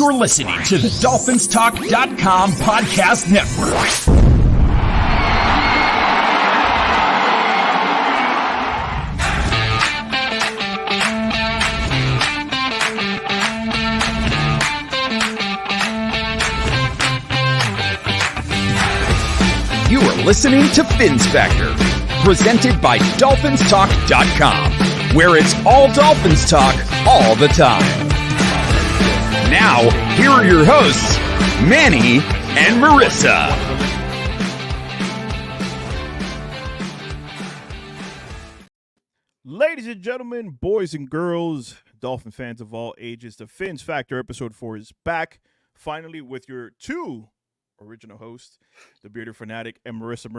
You're listening to the DolphinsTalk.com podcast network. You are listening to Phins Factor, presented by DolphinsTalk.com, where it's all Dolphins talk all the time. Now, here are your hosts, Manny and Marissa. Ladies and gentlemen, boys and girls, Dolphin fans of all ages, the Phins Factor episode 4 is back, finally with your two original hosts, the Bearded Fanatic and Marissa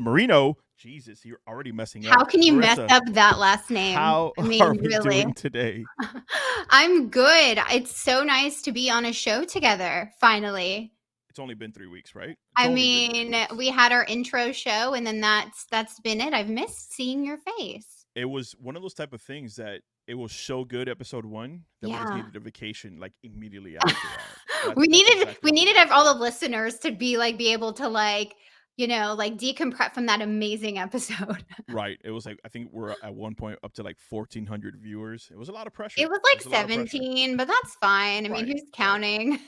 Marino. Jesus, you're already messing up. How can you Marissa, mess up that last name? How are we doing today? I'm good. It's so nice to be on a show together, finally. It's only been 3 weeks, right? We had our intro show, and then that's been it. I've missed seeing your face. It was one of those type of things that it was so good, episode 1, that we just needed a vacation like immediately after that. We needed all the listeners to be able to decompress from that amazing episode. Right. It was I think we're at one point up to 1,400 viewers. It was a lot of pressure. It was 17, but that's fine. I mean, who's counting?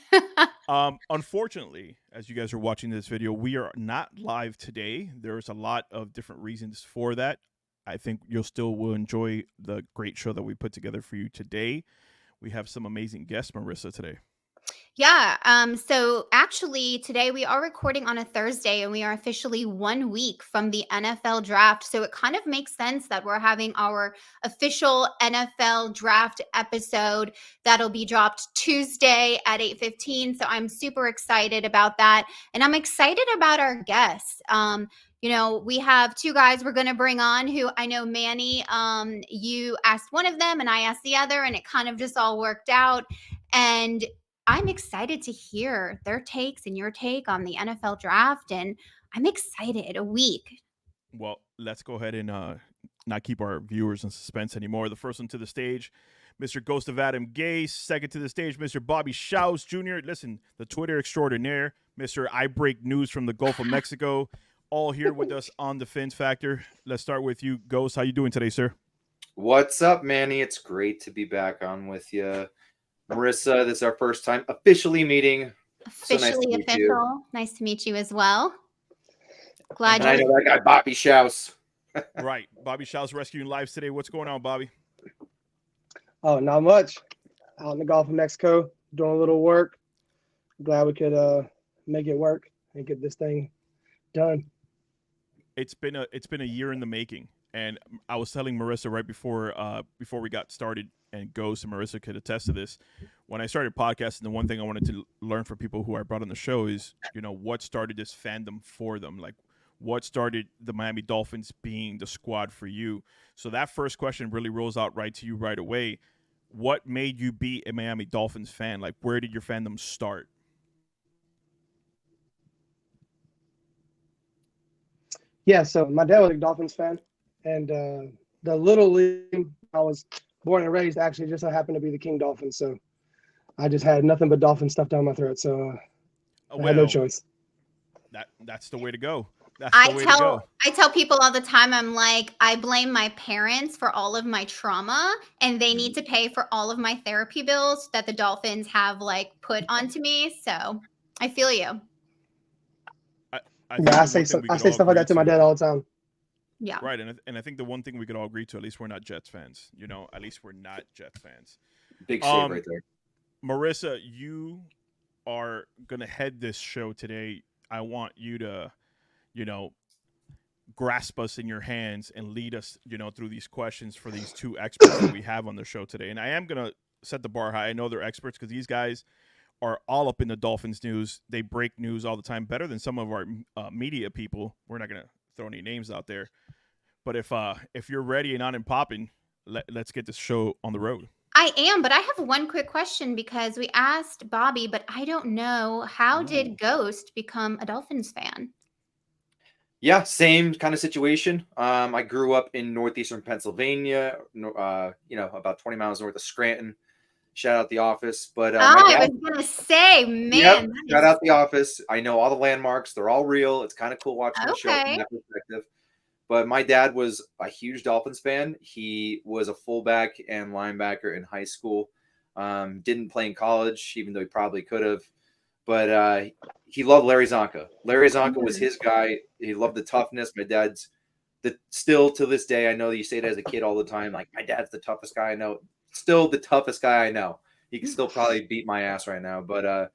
Unfortunately, as you guys are watching this video, we are not live today. There's a lot of different reasons for that. I think you'll still will enjoy the great show that we put together for you today. We have some amazing guests, Marissa, today. Yeah. So actually today we are recording on a Thursday, and we are officially 1 week from the NFL draft. So it kind of makes sense that we're having our official NFL draft episode that'll be dropped Tuesday at 8:15. So I'm super excited about that. And I'm excited about our guests. We have two guys we're going to bring on who I know, Manny, you asked one of them and I asked the other, and it kind of just all worked out. And I'm excited to hear their takes and your take on the NFL draft. And I'm excited. A week. Well, let's go ahead and not keep our viewers in suspense anymore. The first one to the stage, Mr. Ghost of Adam Gase. Second to the stage, Mr. Bobby Schaus Jr. Listen, the Twitter extraordinaire, Mr. I Break News from the Gulf of Mexico. All here with us on the Phins Factor. Let's start with you, Ghost. How you doing today, sir? What's up, Manny? It's great to be back on with you. Marissa, this is our first time officially meeting. Officially official. Nice to meet you as well. Glad I know that guy, Bobby Schaus. Right. Bobby Schaus rescuing lives today. What's going on, Bobby? Oh, not much. Out in the Gulf of Mexico, doing a little work. Glad we could make it work and get this thing done. It's been a year in the making, and I was telling Marissa right before we got started, and Ghost and Marissa could attest to this. When I started podcasting, the one thing I wanted to learn from people who I brought on the show is, what started this fandom for them? Like, what started the Miami Dolphins being the squad for you? So that first question really rolls out right to you right away. What made you be a Miami Dolphins fan? Like, where did your fandom start? Yeah, so my dad was a Dolphins fan, and the little league I was born and raised actually just so happened to be the King Dolphins. So I just had nothing but Dolphin stuff down my throat. So I had no choice. That's the way to go. I tell people all the time, I'm like, I blame my parents for all of my trauma, and they need to pay for all of my therapy bills that the Dolphins have put onto me. So I feel you. I say stuff like that to my dad all the time. Yeah. Right. And I think the one thing we could all agree to, at least we're not Jets fans. At least we're not Jets fans. Big shame right there. Marissa, you are going to head this show today. I want you to, grasp us in your hands and lead us, through these questions for these two experts that we have on the show today. And I am going to set the bar high. I know they're experts because these guys are all up in the Dolphins news. They break news all the time, better than some of our media people. We're not going to throw any names out there. But if you're ready and on and popping, let's get this show on the road. I am, but I have one quick question because we asked Bobby, but I don't know, how did Ghost become a Dolphins fan? Yeah, same kind of situation. I grew up in northeastern Pennsylvania, about 20 miles north of Scranton. Shout out The Office. But Oh, my I dad, was gonna say, man. yep, that shout is- out The Office. I know all the landmarks. They're all real. It's kind of cool watching the show from Okay. that perspective. But my dad was a huge Dolphins fan. He was a fullback and linebacker in high school. Didn't play in college, even though he probably could have. But he loved Larry Zonka. Larry Zonka was his guy. He loved the toughness. My dad's still to this day. I know that you say it as a kid all the time. Like, my dad's the toughest guy I know. Still the toughest guy I know. He can still probably beat my ass right now. But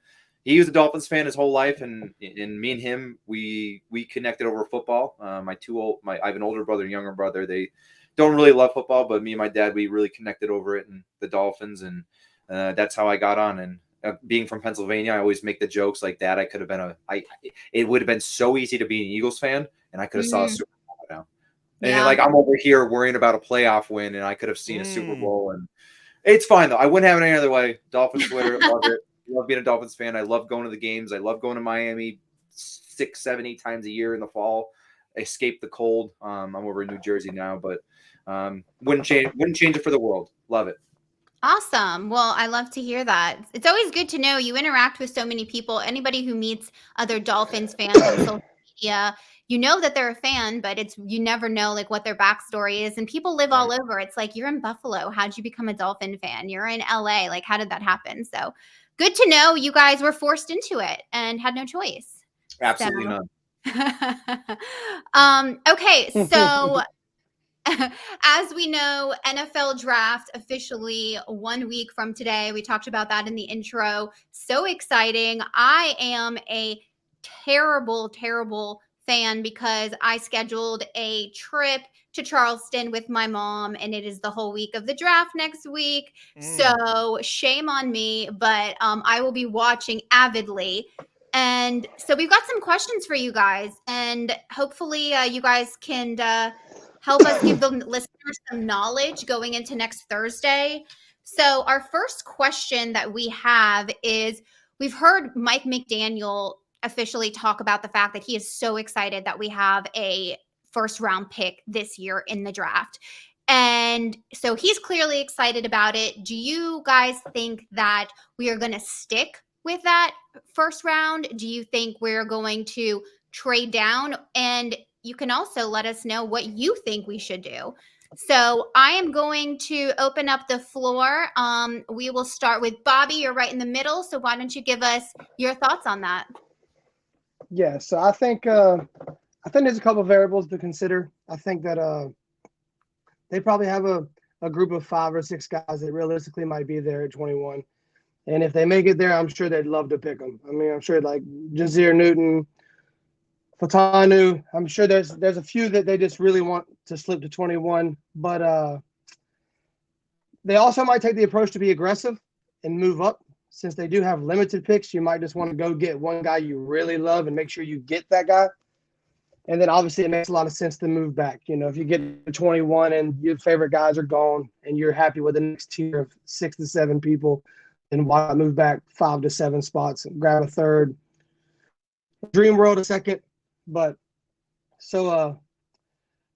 he was a Dolphins fan his whole life, and me and him, we connected over football. I have an older brother and younger brother. They don't really love football, but me and my dad, we really connected over it and the Dolphins, and that's how I got on. And being from Pennsylvania, I always make the jokes like that. I could have been it would have been so easy to be an Eagles fan, and I could have saw a Super Bowl now. And like, I'm over here worrying about a playoff win, and I could have seen a Super Bowl. And it's fine though. I wouldn't have it any other way. Dolphins Twitter, love it. Love being a Dolphins fan. I love going to the games. I love going to Miami 6, 7, 8 times a year in the fall. Escape the cold. I'm over in New Jersey now, but wouldn't change it for the world. Love it. Awesome. Well, I love to hear that. It's always good to know you interact with so many people. Anybody who meets other Dolphins fans on social media, you know that they're a fan, but you never know like what their backstory is. And people live all over. It's like, you're in Buffalo. How'd you become a Dolphin fan? You're in LA. Like, how did that happen? So good to know you guys were forced into it and had no choice. Absolutely none. Okay, so as we know, NFL draft officially 1 week from today. We talked about that in the intro. So exciting. I am a terrible, terrible fan because I scheduled a trip to Charleston with my mom, and it is the whole week of the draft next week. So shame on me, but I will be watching avidly. And so we've got some questions for you guys, and hopefully you guys can help us give the listeners some knowledge going into next Thursday. So our first question that we have is, we've heard Mike McDaniel officially talk about the fact that he is so excited that we have a first round pick this year in the draft. And so he's clearly excited about it. Do you guys think that we are going to stick with that first round? Do you think we're going to trade down? And you can also let us know what you think we should do. So I am going to open up the floor. We will start with Bobby. You're right in the middle. So why don't you give us your thoughts on that? Yeah, so I think there's a couple of variables to consider. I think that they probably have a group of 5 or 6 guys that realistically might be there at 21. And if they make it there, I'm sure they'd love to pick them. I mean, I'm sure like Jazir Newton, Fatanu, I'm sure there's a few that they just really want to slip to 21. But they also might take the approach to be aggressive and move up. Since they do have limited picks, you might just want to go get one guy you really love and make sure you get that guy. And then obviously it makes a lot of sense to move back. You know, if you get to 21 and your favorite guys are gone and you're happy with the next tier of 6 to 7 people, then why not move back 5 to 7 spots and grab a third? Dream world a second. But so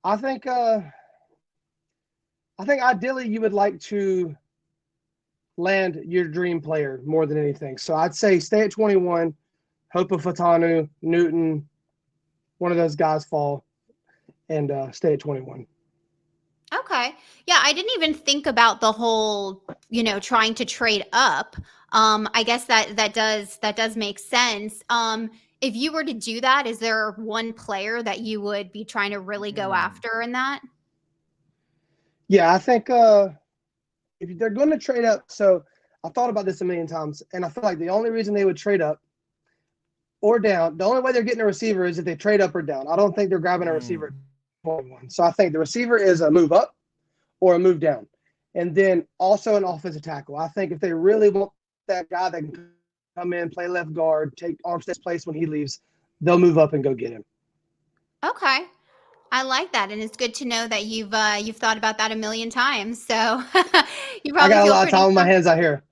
I think ideally you would like to land your dream player more than anything. So I'd say stay at 21, hope a Fatanu, Newton, one of those guys fall, and stay at 21. Okay. Yeah, I didn't even think about the whole, trying to trade up. I guess that does make sense. If you were to do that, is there one player that you would be trying to really go after in that? Yeah, I think if they're going to trade up, so I thought about this a million times, and I feel like the only reason they would trade up or down, the only way they're getting a receiver is if they trade up or down. I don't think they're grabbing a receiver at 21. So I think the receiver is a move up or a move down. And then also an offensive tackle. I think if they really want that guy that can come in, play left guard, take Armstead's place when he leaves, they'll move up and go get him. Okay. I like that, and it's good to know that you've thought about that a million times. So you probably I got a lot of time on my hands out here.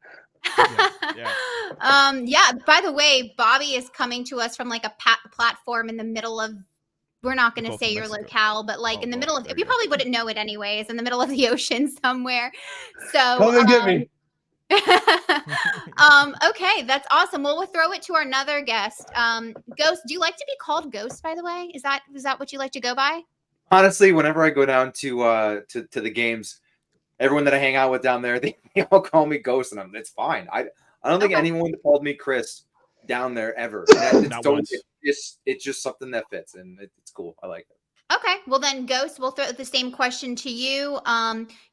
Yeah. By the way, Bobby is coming to us from like a platform in the middle of. We're not going to say your locale, but like in the middle of. You probably wouldn't know it anyways. In the middle of the ocean somewhere. So come and get me. Okay, that's awesome. Well, we'll throw it to our another guest. Ghost, do you like to be called Ghost, by the way? Is that what you like to go by? Honestly, whenever I go down to the games, everyone that I hang out with down there, they all call me Ghost, and it's fine. I don't think Okay. anyone called me Chris down there ever. It's Not totally, once. it's just something that fits, and it's cool. I like it. Okay, well then, Ghost, we'll throw the same question to you.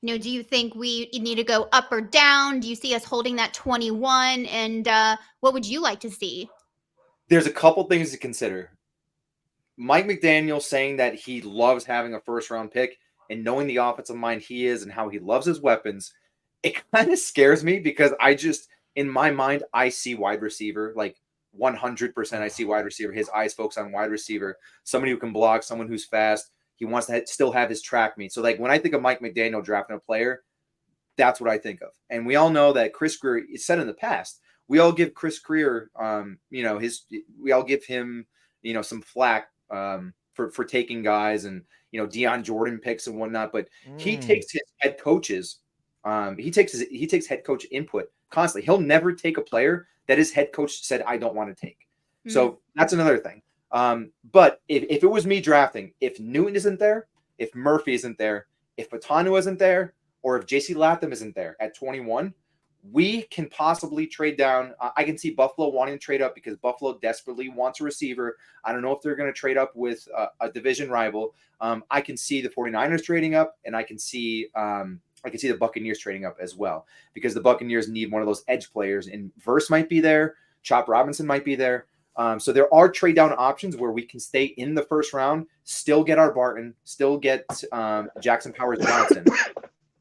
Do you think we need to go up or down? Do you see us holding that 21? And what would you like to see? There's a couple things to consider. Mike McDaniel saying that he loves having a first-round pick and knowing the offensive mind he is and how he loves his weapons, it kind of scares me because in my mind, I see wide receiver, like 100% I see wide receiver. His eyes focus on wide receiver, somebody who can block, someone who's fast. He wants to still have his track meet. So like when I think of Mike McDaniel drafting a player, that's what I think of. And we all know that Chris Grier said in the past, we all give Chris Grier, we all give him, some flack for taking guys and, Deion Jordan picks and whatnot. But he takes his head coaches, he takes head coach input constantly. He'll never take a player that his head coach said, I don't want to take. So that's another thing. But if it was me drafting, if Newton isn't there, if Murphy isn't there, if Patanu isn't there, or if JC Latham isn't there at 21, we can possibly trade down. I can see Buffalo wanting to trade up because Buffalo desperately wants a receiver. I don't know if they're going to trade up with a division rival. I can see the 49ers trading up, and I can see the Buccaneers trading up as well because the Buccaneers need one of those edge players, and Verse might be there. Chop Robinson might be there. So there are trade down options where we can stay in the first round, still get our Barton, still get Jackson Powers Johnson.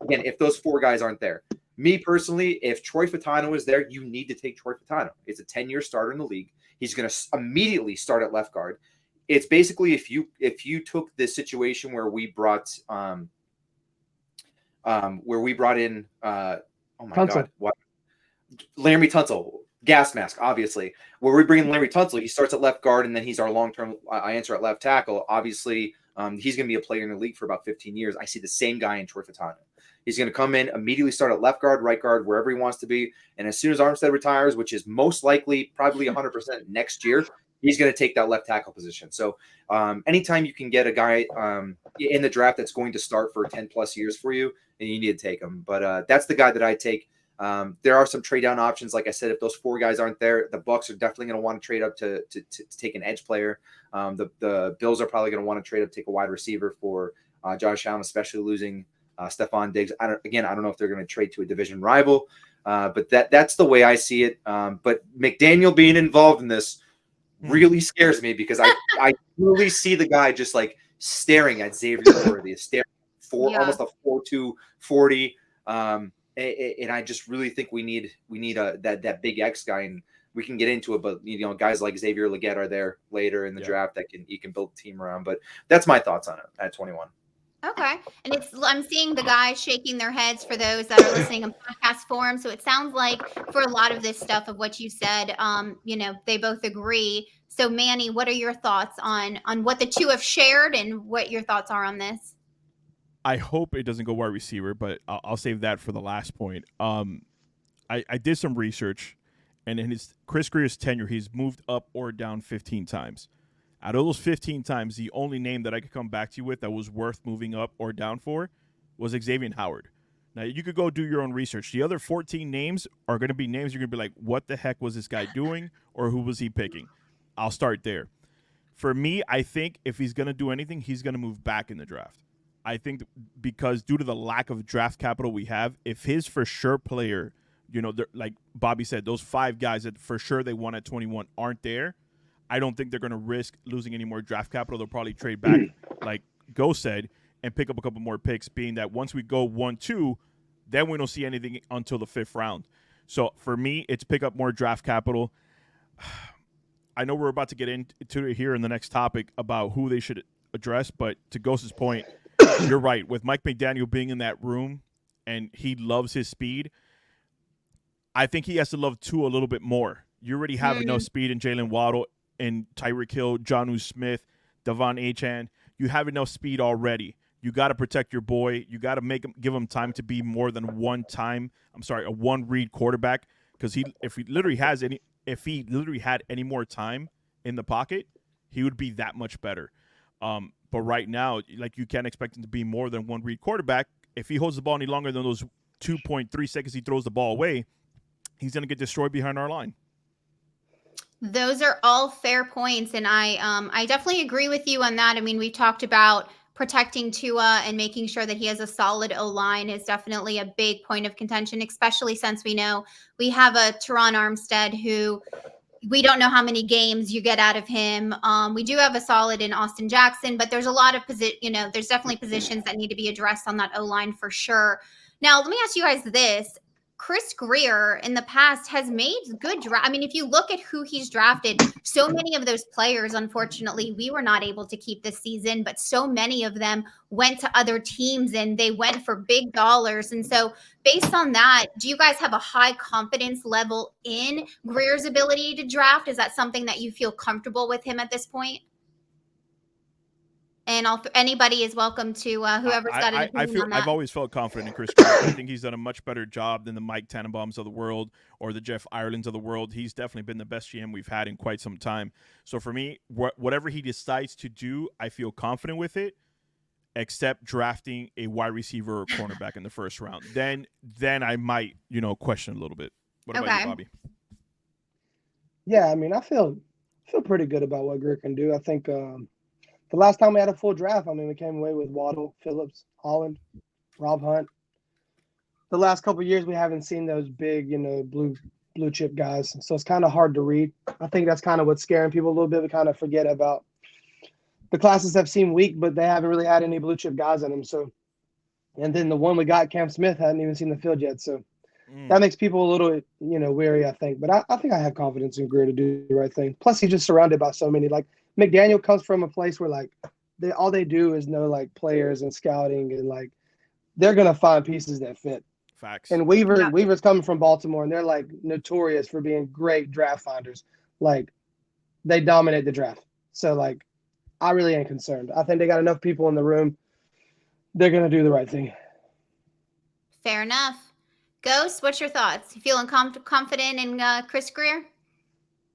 Again, if those four guys aren't there. Me personally, if Troy Fautanu is there, you need to take Troy Fautanu. It's a 10-year starter in the league. He's going to immediately start at left guard. It's basically if you took this situation where we brought in Laremy Tunsil, gas mask, obviously. Where we bring in Laremy Tunsil, he starts at left guard and then he's our long-term answer at left tackle. Obviously, he's going to be a player in the league for about 15 years. I see the same guy in Troy Fautanu. He's going to come in, immediately start at left guard, right guard, wherever he wants to be. And as soon as Armstead retires, which is most likely probably 100% next year, he's going to take that left tackle position. So anytime you can get a guy in the draft that's going to start for 10 plus years for you, then you need to take him. But that's the guy that I take. There are some trade down options. Like I said, if those four guys aren't there, the Bucs are definitely going to want to trade up to take an edge player. The Bills are probably going to want to trade up, take a wide receiver for Josh Allen, especially losing Stephon Diggs. I don't know if they're going to trade to a division rival, but that's the way I see it. But McDaniel being involved in this really scares me because I really see the guy just like staring at Xavier Worthy, staring almost a 4.2 40. And I just really think we need that big X guy, and we can get into it. But guys like Xavier Legette are there later in the draft that you can build a team around. But that's my thoughts on it at 21. Okay. And I'm seeing the guys shaking their heads for those that are listening in podcast form. So it sounds like for a lot of this stuff of what you said, they both agree. So Manny, what are your thoughts on what the two have shared and what your thoughts are on this? I hope it doesn't go wide receiver, but I'll save that for the last point. I did some research, and in his Chris Grier's tenure, he's moved up or down 15 times. Out of those 15 times, the only name that I could come back to you with that was worth moving up or down for was Xavier Howard. Now, you could go do your own research. The other 14 names are going to be names you're going to be like, what the heck was this guy doing, or who was he picking? I'll start there. For me, I think if he's going to do anything, he's going to move back in the draft. I think because due to the lack of draft capital we have, if his for sure player, like Bobby said, those five guys that for sure they won at 21 aren't there, I don't think they're going to risk losing any more draft capital. They'll probably trade back, like Go said, and pick up a couple more picks, being that once we go 1-2, then we don't see anything until the 5th round. So for me, it's pick up more draft capital. I know we're about to get into it here in the next topic about who they should address, but to Ghost's point, you're right. With Mike McDaniel being in that room and he loves his speed, I think he has to love Tua a little bit more. You already have enough speed in Jaylen Waddle and Tyreek Hill, Jonnu Smith, Devon Achane. You have enough speed already. You got to protect your boy. You got to give him time to be more than a one read quarterback. Because if he literally had any more time in the pocket, he would be that much better. But right now, like, you can't expect him to be more than one read quarterback. If he holds the ball any longer than those 2.3 seconds he throws the ball away, he's going to get destroyed behind our line. Those are all fair points, and I definitely agree with you on that. I mean, we talked about protecting Tua and making sure that he has a solid O-line is definitely a big point of contention, especially since we know we have a Teron Armstead who we don't know how many games you get out of him. We do have a solid in Austin Jackson, but there's a lot of there's definitely positions that need to be addressed on that O-line for sure. Now, let me ask you guys this. Chris Grier in the past has made good draft. I mean, if you look at who he's drafted, so many of those players, unfortunately, we were not able to keep this season, but so many of them went to other teams and they went for big dollars. And so based on that, do you guys have a high confidence level in Grier's ability to draft? Is that something that you feel comfortable with him at this point? And anybody is welcome to whoever's got an opinion on that. I've always felt confident in Chris Grier. I think he's done a much better job than the Mike Tannenbaums of the world or the Jeff Irelands of the world. He's definitely been the best GM we've had in quite some time. So for me, whatever he decides to do, I feel confident with it, except drafting a wide receiver or cornerback in the first round. Then I might, question a little bit. What about you, Bobby? Yeah, I mean, I feel pretty good about what Grier can do. I think the last time we had a full draft, I mean, we came away with Waddle, Phillips, Holland, Rob Hunt. The last couple of years, we haven't seen those big, blue chip guys. So it's kind of hard to read. I think that's kind of what's scaring people a little bit. We kind of forget about the classes have seemed weak, but they haven't really had any blue chip guys in them. So, and then the one we got, Cam Smith, hadn't even seen the field yet. So that makes people a little, wary, I think. But I think I have confidence in Grier to do the right thing. Plus, he's just surrounded by so many. Like, McDaniel comes from a place where, like, all they do is know, like, players and scouting, and, like, they're going to find pieces that fit. Facts. And Weaver's coming from Baltimore, and they're, like, notorious for being great draft finders. Like, they dominate the draft. So, like, I really ain't concerned. I think they got enough people in the room. They're going to do the right thing. Fair enough. Ghost, what's your thoughts? You feeling confident in Chris Grier?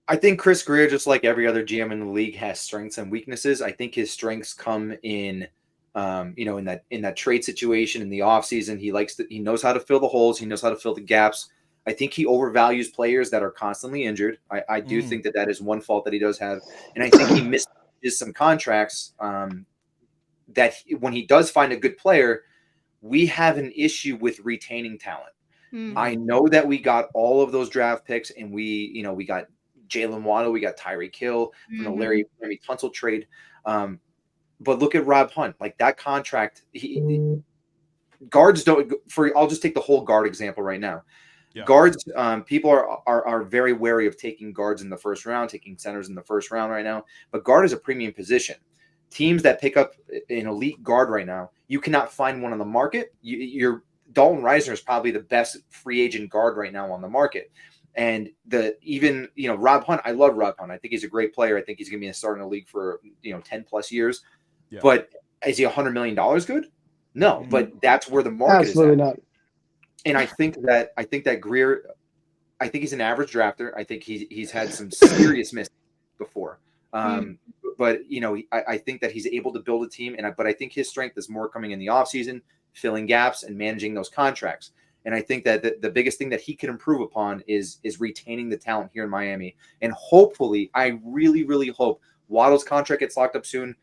I think Chris Grier, just like every other GM in the league, has strengths and weaknesses. I think his strengths come in, in that trade situation in the offseason. He knows how to fill the holes. He knows how to fill the gaps. I think he overvalues players that are constantly injured. I do think that is one fault that he does have. And I think he misses some contracts that when he does find a good player, we have an issue with retaining talent. I know that we got all of those draft picks, and we got Jaylen Waddle, we got Tyreek Hill from the Larry Tunsil trade. But look at Rob Hunt. Like, that contract, guards don't I'll just take the whole guard example right now. Yeah. Guards, people are very wary of taking guards in the first round, taking centers in the first round right now. But guard is a premium position. Teams that pick up an elite guard right now, you cannot find one on the market. Dalton Risner is probably the best free agent guard right now on the market. And Rob Hunt, I love Rob Hunt. I think he's a great player. I think he's going to be a starter in the league for 10 plus years. Yeah. But is he $100 million good? No, but that's where the market is at. Not. And I think that Grier, I think he's an average drafter. I think he's had some serious mistakes before. But I think that he's able to build a team, but I think his strength is more coming in the offseason, filling gaps and managing those contracts. And I think that the biggest thing that he can improve upon is retaining the talent here in Miami. And hopefully, I really, really hope Waddle's contract gets locked up soon,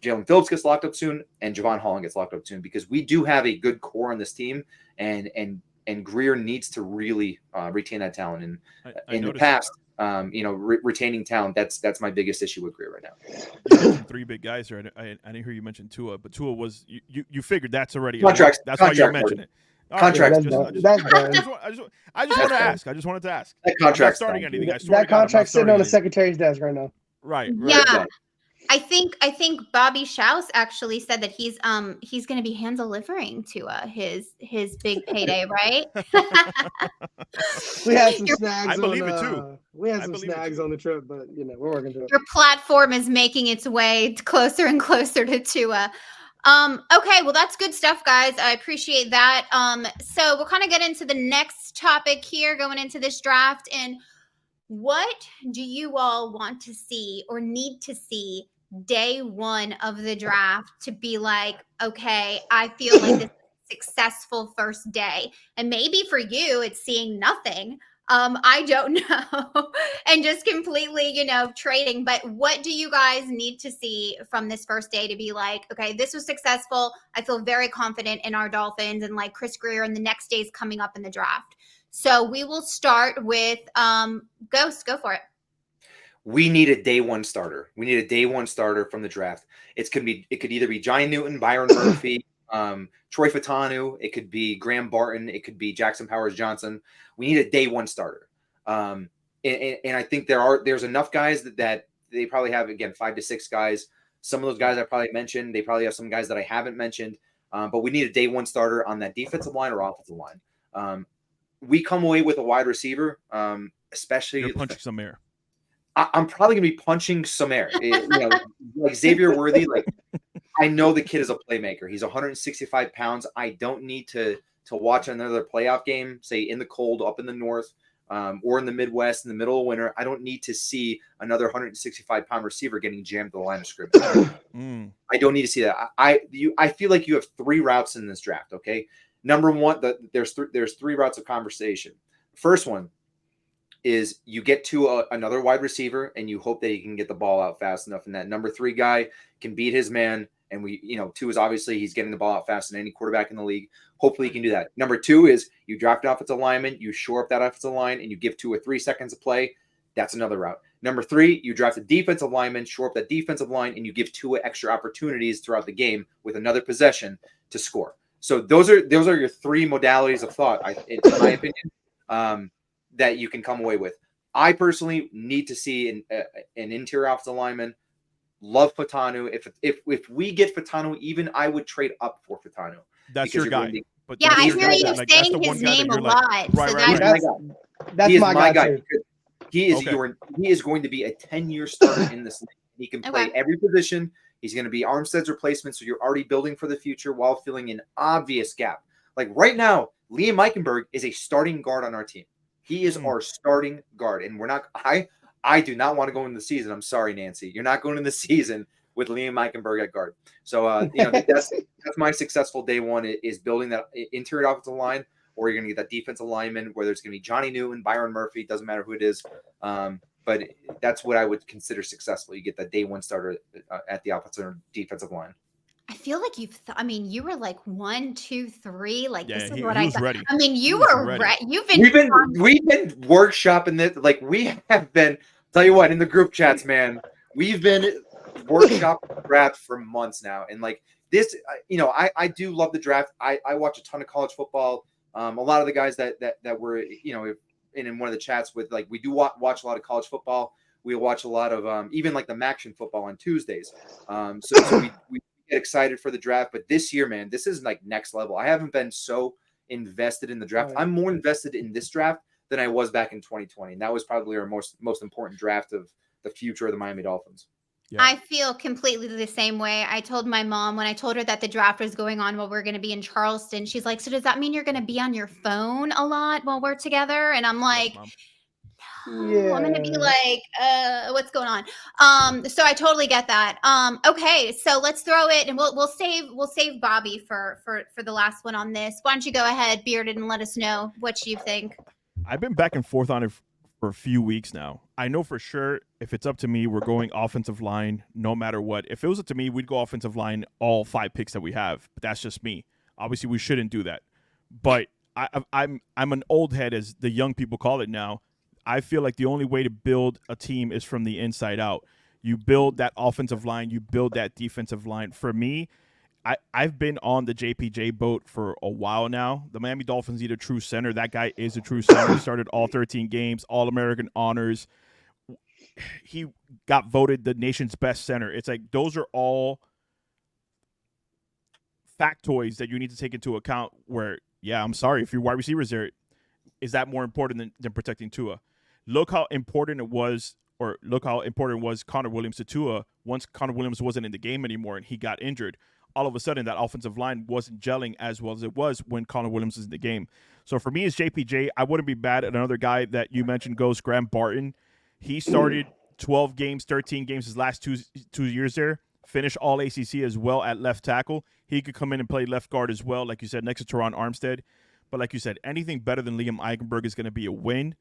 Jalen Phillips gets locked up soon, and Javon Holland gets locked up soon, because we do have a good core on this team, and Grier needs to really retain that talent. And in the past, retaining talent, that's my biggest issue with Grier right now. You mentioned three big guys here. I didn't hear you mention Tua, but Tua was you figured that's already contracts. That's why you mentioned it. Contract. I just wanted to ask. I just wanted to ask. That contract starting anything. That contract's sitting on the secretary's desk right now. Right. Yeah. I think Bobby Schaus actually said that he's going to be hand delivering to his big payday, right? We had some snags. I believe it too. We had some snags on the trip, but we're working through it. Your platform is making its way closer and closer to Tua. Okay, well, that's good stuff, guys. I appreciate that. So we'll kind of get into the next topic here, going into this draft. And what do you all want to see or need to see day one of the draft to be like, okay, I feel like this is a successful first day? And maybe for you, it's seeing nothing. I don't know. And just completely, trading. But what do you guys need to see from this first day to be like, okay, this was successful. I feel very confident in our Dolphins and like Chris Grier and the next days coming up in the draft. So we will start with Ghost. Go for it. We need a day one starter. We need a day one starter from the draft. It could either be Johnny Newton, Byron Murphy, Troy Fautanu. It could be Graham Barton. It could be Jackson Powers Johnson. We need a day one starter. And I think there's enough guys that they probably have, again, 5 to 6 guys. Some of those guys I probably mentioned. They probably have some guys that I haven't mentioned. But we need a day one starter on that defensive line or offensive line. We come away with a wide receiver, especially. You're punching some air. I'm probably going to be punching some air. Like Xavier Worthy, like I know the kid is a playmaker. He's 165 pounds. I don't need to watch another playoff game, say in the cold up in the north or in the Midwest in the middle of winter. I don't need to see another 165-pound receiver getting jammed at the line of scrimmage. I don't need to see that. I feel like you have 3 routes in this draft, okay? Number one, there's 3 routes of conversation. First one is you get to another wide receiver and you hope that he can get the ball out fast enough, and that number 3 guy can beat his man. And 2 is obviously he's getting the ball out fast than any quarterback in the league. Hopefully he can do that. Number 2 is you draft an offensive lineman, you shore up that offensive line, and you give 2 or 3 seconds of play. That's another route. Number 3, you draft a defensive lineman, shore up that defensive line, and you give 2 extra opportunities throughout the game with another possession to score. So those are your 3 modalities of thought, in my opinion, that you can come away with. I personally need to see an interior offensive lineman. Love Fautanu. If we get Fautanu, even I would trade up for Fautanu. That's your guy. But yeah, I hear you saying his name a lot. That's my guy. He is going to be a 10-year starter in this league. He can play every position. He's going to be Armstead's replacement, so you're already building for the future while filling an obvious gap. Like right now, Liam Eichenberg is a starting guard on our team. He is our starting guard, and we're not. I do not want to go into the season. I'm sorry, Nancy. You're not going into the season with Liam Eichenberg at guard. So that's my successful day one is building that interior offensive line, or you're going to get that defensive lineman, whether it's going to be Johnny Newton, Byron Murphy, doesn't matter who it is. But that's what I would consider successful. You get that day one starter at the offensive or defensive line. I feel like you were like 1, 2, 3. Like this is what I got. Ready. I mean, you were ready. We've been workshopping this. Like we have been. Tell you what, in the group chats, man, we've been workshopping draft for months now, and like this, I do love the draft. I watch a ton of college football. A lot of the guys that were in one of the chats with, like, we do watch a lot of college football. We watch a lot of even like the Maction football on Tuesdays. So we get excited for the draft. But this year, man, this is like next level. I haven't been so invested in the draft. I'm more invested in this draft than I was back in 2020. And that was probably our most important draft of the future of the Miami Dolphins. Yeah. I feel completely the same way. I told my mom when I told her that the draft was going on while we're going to be in Charleston, she's like, so does that mean you're going to be on your phone a lot while we're together? And I'm like, no, I'm going to be like, what's going on? So I totally get that. Okay. So let's throw it, and we'll save Bobby for the last one on this. Why don't you go ahead, Bearded, and let us know what you think. I've been back and forth on it for a few weeks now. I know for sure if it's up to me, we're going offensive line no matter what. If it was up to me, we'd go offensive line all 5 picks that we have. But that's just me. Obviously, we shouldn't do that. But I'm an old head, as the young people call it now. I feel like the only way to build a team is from the inside out. You build that offensive line. You build that defensive line. For me, I've been on the JPJ boat for a while now. The Miami Dolphins need a true center. That guy is a true center. He started all 13 games, All-American honors. He got voted the nation's best center. It's like those are all factoids that you need to take into account where, yeah, I'm sorry, if your wide receivers there, is that more important than protecting Tua? Look how important it was Connor Williams to Tua once Connor Williams wasn't in the game anymore and he got injured. all of a sudden that offensive line wasn't gelling as well as it was when Connor Williams was in the game. So for me, it's JPJ. I wouldn't be bad at another guy that you mentioned goes Graham Barton. He started 12 games, 13 games his last two years there. Finished all ACC as well at left tackle. He could come in and play left guard as well, like you said, next to Teron Armstead. But like you said, anything better than Liam Eichenberg is going to be a win.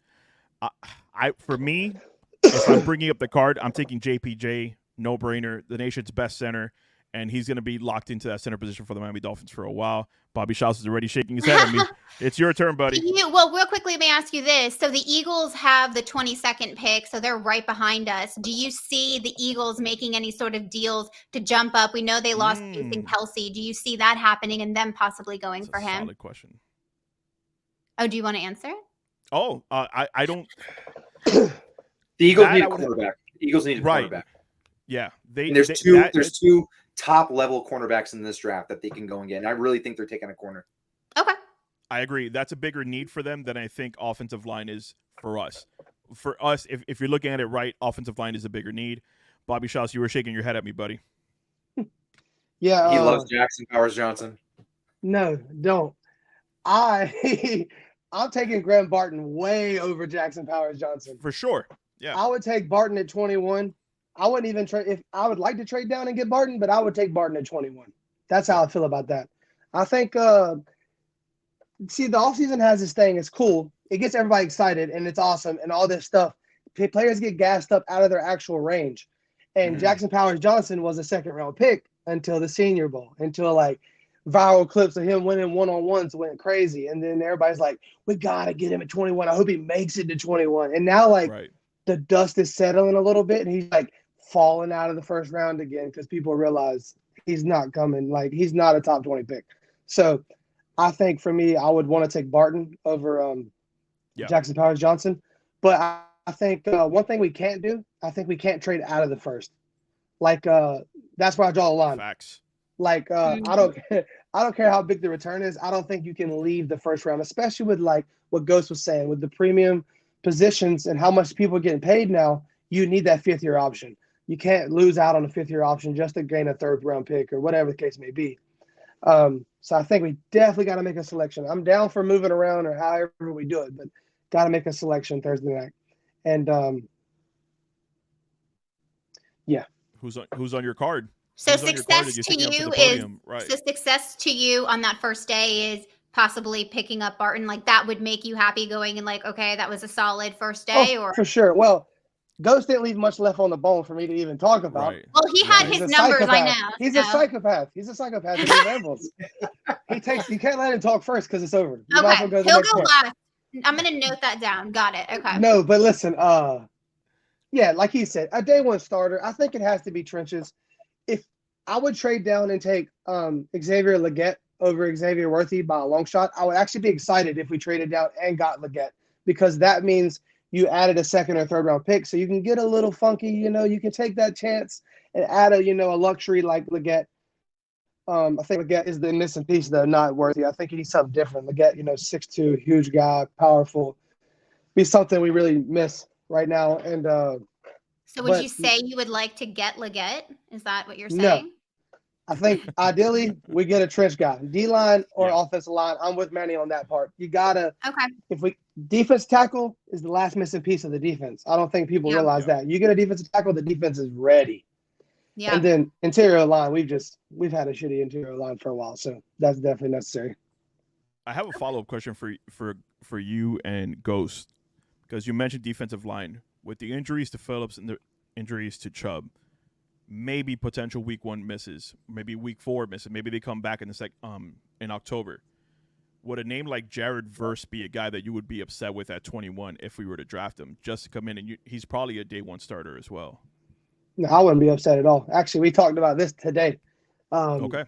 For me, if I'm bringing up the card, I'm taking JPJ, no brainer, the nation's best center, and he's going to be locked into that center position for the Miami Dolphins for a while. Bobby Schaus is already shaking his head at me. It's your turn, buddy. Well, real quickly, let me ask you this. So the Eagles have the 22nd pick, so they're right behind us. Do you see the Eagles making any sort of deals to jump up? We know they lost Jason Kelsey. Do you see that happening and them possibly going for him? Solid question. Oh, do you want to answer? Oh, I don't. The Eagles need a cornerback. The Eagles need a cornerback. Yeah, there's two top level cornerbacks in this draft that they can go and get. And I really think they're taking a corner. Okay. I agree. That's a bigger need for them than I think offensive line is for us. For us, if you're looking at it right, offensive line is a bigger need. Bobby Schaus, you were shaking your head at me, buddy. Yeah. He loves Jackson Powers Johnson. No, don't. I'm taking Graham Barton way over Jackson Powers Johnson. For sure. Yeah. I would take Barton at 21. I wouldn't even trade if I would like to trade down and get Barton, but I would take Barton at 21. That's how I feel about that. I think the offseason has this thing. It's cool. It gets everybody excited and it's awesome and all this stuff. Players get gassed up out of their actual range. And Jackson Powers Johnson was a second-round pick until the Senior Bowl, until like viral clips of him winning one-on-ones went crazy. And then everybody's like, we got to get him at 21. I hope he makes it to 21. And now the dust is settling a little bit and he's like falling out of the first round again because people realize he's not coming. Like he's not a top 20 pick. So I think for me, I would want to take Barton over Jackson Powers Johnson. But I think one thing we can't do, I think we can't trade out of the first. Like that's where I draw the line. Facts. Like I don't care how big the return is. I don't think you can leave the first round, especially with like what Ghost was saying with the premium positions and how much people are getting paid now. You need that fifth-year option. You can't lose out on a fifth-year option just to gain a third-round pick or whatever the case may be. So I think we definitely got to make a selection. I'm down for moving around or however we do it, but got to make a selection Thursday night. And yeah. Who's on your card? So success to you is so success to you on that first day is possibly picking up Barton. Like that would make you happy going and like, okay, that was a solid first day. Or for sure. Well, Ghost didn't leave much left on the bone for me to even talk about. Right. Well, he had his numbers, I know. He's a psychopath. He's a psychopath. He can't let him talk first because it's over. Okay, he'll go last. I'm gonna note that down. Got it. Okay. No, but listen, yeah, like he said, a day one starter. I think it has to be trenches. If I would trade down and take Xavier Legette over Xavier Worthy by a long shot, I would actually be excited if we traded down and got Legette because that means you added a second or third round pick, so you can get a little funky. You can take that chance and add a luxury like Legette. I think Legette is the missing piece though, not Worthy. I think he needs something different. Legette, 6'2", huge guy, powerful, be something we really miss right now. And so would you say you would like to get Legette? Is that what you're saying? No. I think ideally we get a trench guy, D-line or offensive line. I'm with Manny on that part. You gotta. Okay. Defense tackle is the last missing piece of the defense. I don't think people realize that. You get a defensive tackle, the defense is ready. Yeah. And then interior line, we've had a shitty interior line for a while, so that's definitely necessary. I have a follow-up question for you and Ghost, because you mentioned defensive line with the injuries to Phillips and the injuries to Chubb. Maybe potential week 1 misses, maybe week 4 misses, maybe they come back in October. Would a name like Jared Verse be a guy that you would be upset with at 21 if we were to draft him just to come in and he's probably a day 1 starter as well? No, I wouldn't be upset at all. Actually, we talked about this today. Okay.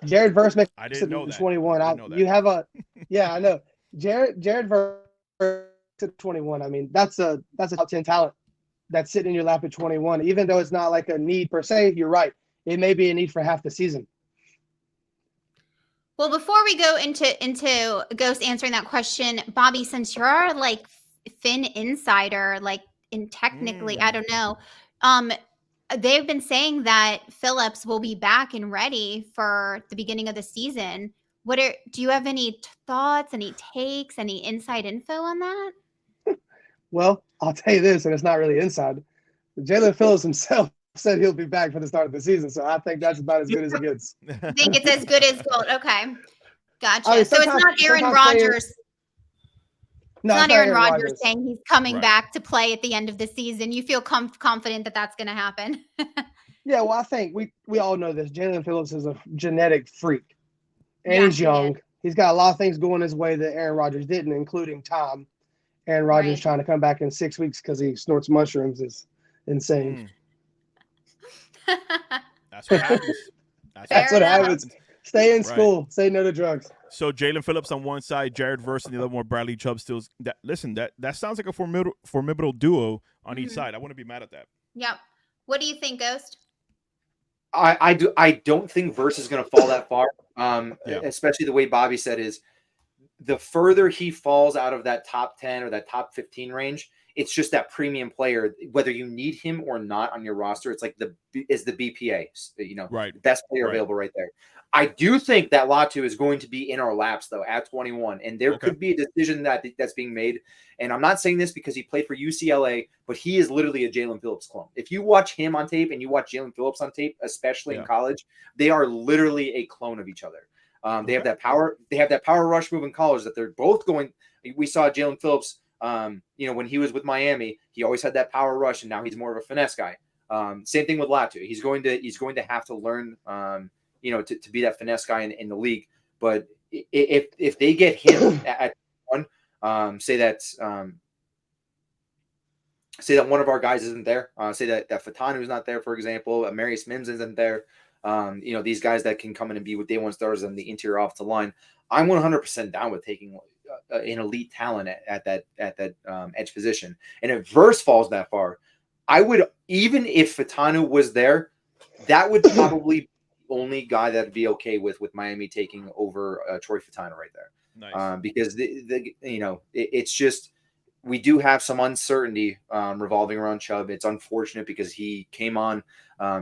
Jared Verse makes I didn't know that. 21. I know that. You have a yeah, I know. Jared Verse at 21. I mean, that's a top 10 talent that's sitting in your lap at 21. Even though it's not like a need per se, you're right. It may be a need for half the season. Well, before we go into Ghost answering that question, Bobby, since you're like Fin insider, like in technically, I don't know. they've been saying that Phillips will be back and ready for the beginning of the season. Do you have any thoughts, any takes, any inside info on that? Well, I'll tell you this, and it's not really inside. Jaylen Phillips himself said he'll be back for the start of the season, so I think that's about as good as it gets. I think it's as good as gold. Okay, gotcha. I mean, so it's not Aaron Rodgers. No, it's not Aaron Rodgers Rodgers saying he's coming back to play at the end of the season. You feel confident that that's going to happen? Yeah, well, I think we all know this. Jaylen Phillips is a genetic freak, and Yeah, he's he young. is. He's got a lot of things going his way that Aaron Rodgers didn't, including time. Aaron Rodgers Right. trying to come back in 6 weeks because he snorts mushrooms is insane. That's what happens. That's what happens. Stay in school. Say no to drugs. So Jaylen Phillips on one side, Jared Verse on the other one, Bradley Chubb still. That sounds like a formidable duo on each side. I wouldn't be mad at that. Yep. What do you think, Ghost? I don't think Verse is going to fall that far. Yeah. Especially the way Bobby said is the further he falls out of that top 10 or that top 15 range, it's just that premium player, whether you need him or not on your roster. It's like the BPA, best player available right there. I do think that Latu is going to be in our laps though at 21, and there could be a decision that's being made. And I'm not saying this because he played for UCLA, but he is literally a Jaylen Phillips clone. If you watch him on tape and you watch Jaylen Phillips on tape, especially in college, they are literally a clone of each other. They have that power. They have that power rush move in college that they're both going. We saw Jaylen Phillips, when he was with Miami, he always had that power rush, and now he's more of a finesse guy. Same thing with Latu. He's going to have to learn, to be that finesse guy in the league. But if they get him at one, say that one of our guys isn't there, say that Fatanu is not there, for example, Marius Mims isn't there. These guys that can come in and be with day one starters on the interior offensive line. I'm 100% down with taking an elite talent at that edge position. And if Verse falls that far, I would, even if Fatanu was there, that would probably be the only guy that'd be okay with Miami taking over Troy Fatanu right there. Nice. Because it's just, we do have some uncertainty revolving around Chubb. It's unfortunate because he came on,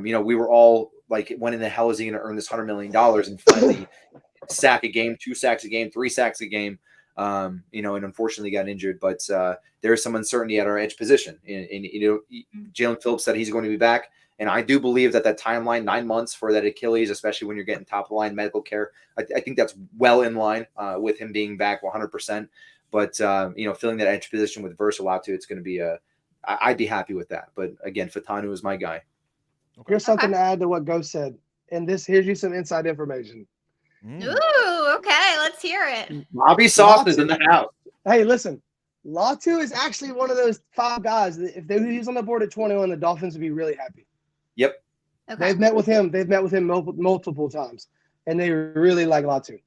we were all like, when in the hell is he going to earn this $100 million and finally sack a game, 2 sacks a game, 3 sacks a game, and unfortunately got injured. But there is some uncertainty at our edge position. And Jaylen Phillips said he's going to be back. And I do believe that timeline, 9 months for that Achilles, especially when you're getting top of the line medical care, I think that's well in line with him being back 100%. But, filling that edge position with Verse Latu, it's going to be I'd be happy with that. But again, Fatanu is my guy. Here's something to add to what Ghost said. And here's you some inside information. Ooh, okay. Let's hear it. Bobby Soft is in the house. Hey, listen. Latu is actually one of those 5 guys that if he's on the board at 21, the Dolphins would be really happy. Yep. Okay. They've met with him multiple times, and they really like Latu.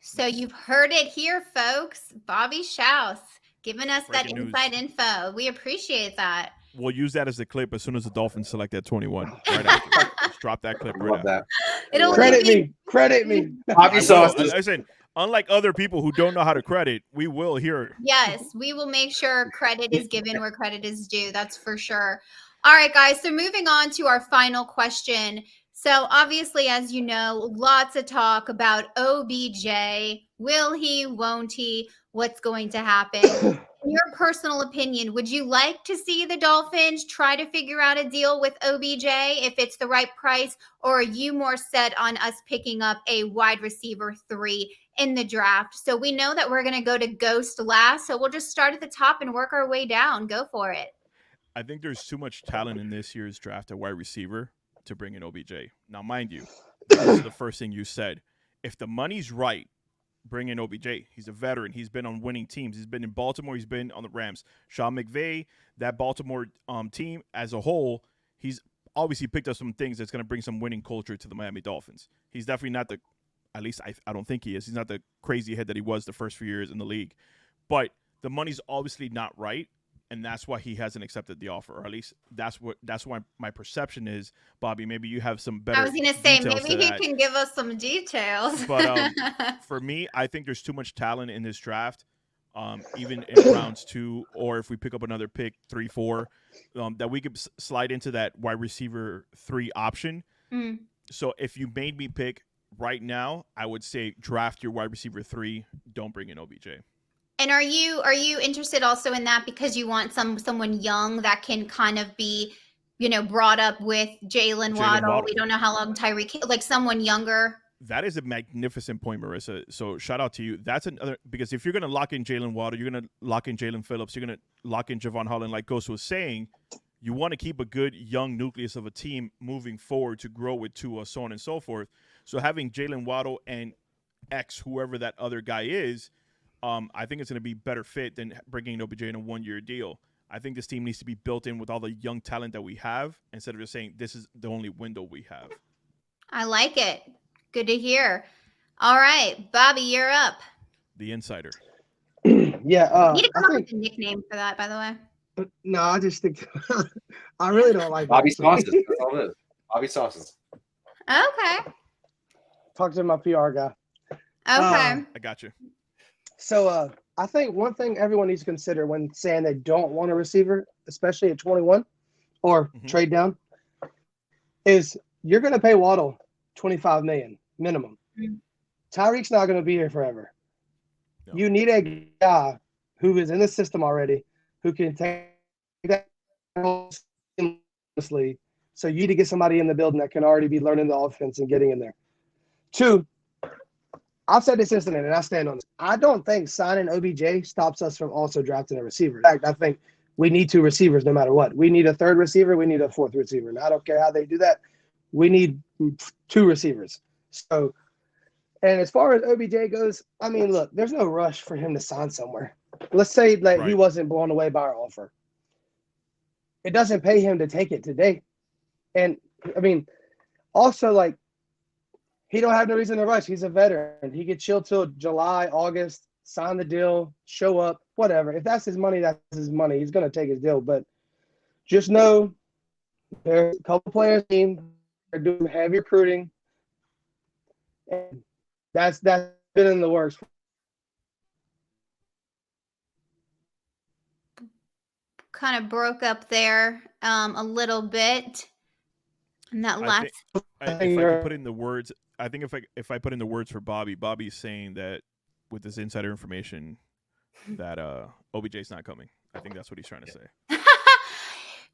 So you've heard it here, folks. Bobby Schaus giving us Breaking that news. inside info. We appreciate that. We'll use that as the clip as soon as the Dolphins select that 21. Right after. Just drop that clip right Love after. that. It'll Credit me. Bobby Soft is Listen, unlike other people who don't know how to credit, we will hear. Yes, we will make sure credit is given where credit is due. That's for sure. All right, guys. So moving on to our final question. So obviously, as you know, lots of talk about OBJ. Will he, won't he? What's going to happen? In your personal opinion, would you like to see the Dolphins try to figure out a deal with OBJ if it's the right price? Or are you more set on us picking up a wide receiver 3 in the draft? So we know that we're going to go to Ghost last. So we'll just start at the top and work our way down. Go for it. I think there's too much talent in this year's draft at wide receiver to bring in OBJ. Now, mind you, this is the first thing you said. If the money's right, bring in OBJ. He's a veteran. He's been on winning teams. He's been in Baltimore. He's been on the Rams. Sean McVay, that Baltimore team as a whole, he's obviously picked up some things that's going to bring some winning culture to the Miami Dolphins. He's definitely not at least I don't think he is. He's not the crazy head that he was the first few years in the league. But the money's obviously not right. And that's why he hasn't accepted the offer, or at least that's why my perception is. Bobby, maybe you have some better. I was going to say, details maybe to he that. can give us some details. But for me, I think there's too much talent in this draft even in rounds 2, or if we pick up another pick 3, 4, that we could slide into that wide receiver 3 option. Mm. So if you made me pick right now, I would say draft your wide receiver 3. Don't bring in OBJ. And are you interested also in that because you want someone young that can kind of be, brought up with Jaylen Waddle? We don't know how long Tyreek, like someone younger. That is a magnificent point, Marissa. So shout out to you. That's another, because if you're going to lock in Jaylen Waddle, you're going to lock in Jalen Phillips, you're going to lock in Javon Holland, like Ghost was saying, you want to keep a good young nucleus of a team moving forward to grow with Tua, so on and so forth. So having Jaylen Waddle and X, whoever that other guy is, I think it's going to be better fit than bringing in OBJ in a 1-year deal. I think this team needs to be built in with all the young talent that we have instead of just saying this is the only window we have. I like it. Good to hear. All right, Bobby, you're up. The insider. Yeah. You need to come up with a nickname for that, by the way. No, I just think I really don't like Bobby that. Sauces. That's all it is. Bobby Sauces. Okay. Talk to my PR guy. Okay. I got you. So I think one thing everyone needs to consider when saying they don't want a receiver, especially at 21 or trade down, is you're going to pay Waddle $25 million minimum. Mm-hmm. Tyreek's not going to be here forever. No. You need a guy who is in the system already, who can take that seamlessly. So you need to get somebody in the building that can already be learning the offense and getting in there. 2, I've said this incident, and I stand on this. I don't think signing OBJ stops us from also drafting a receiver. In fact, I think we need 2 receivers no matter what. We need a 3rd receiver. We need a 4th receiver. And I don't care how they do that. We need 2 receivers. So, and as far as OBJ goes, I mean, look, there's no rush for him to sign somewhere. Let's say he wasn't blown away by our offer. It doesn't pay him to take it today. And, I mean, also, he don't have no reason to rush. He's a veteran. He could chill till July, August, sign the deal, show up, whatever. If that's his money, that's his money. He's going to take his deal. But just know there's a couple players team. They're doing heavy recruiting. And that's been in the works. Kind of broke up there a little bit. And that last. If I could put in the words, I think if I put in the words for Bobby's saying that with this insider information that OBJ's not coming. I think that's what he's trying to say.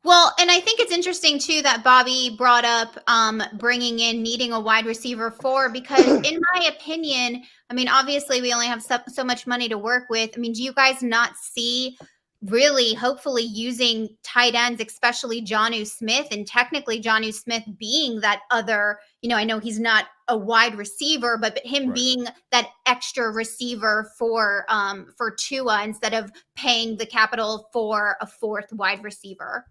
Well, and I think it's interesting, too, that Bobby brought up bringing in needing a wide receiver 4 because, in my opinion, I mean, obviously, we only have so much money to work with. I mean, do you guys not see really, hopefully, using tight ends, especially Jonnu Smith, and technically Jonnu Smith being that other, I know he's not a wide receiver, but him being that extra receiver for Tua instead of paying the capital for a 4th wide receiver?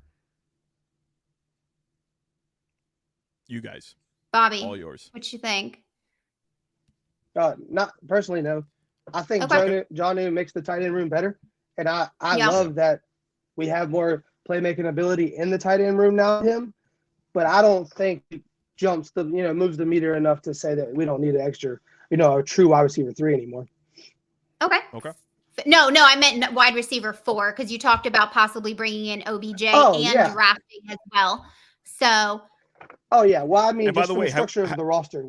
You guys. Bobby. All yours. What you think? Not personally, no. I think Jonnu makes the tight end room better. And I love that we have more playmaking ability in the tight end room now with him. But I don't think it moves the meter enough to say that we don't need an extra, a true wide receiver 3 anymore. Okay. No, I meant wide receiver 4 because you talked about possibly bringing in OBJ and drafting as well. So. Oh, yeah. Well, I mean, and by the way, the structure of the roster.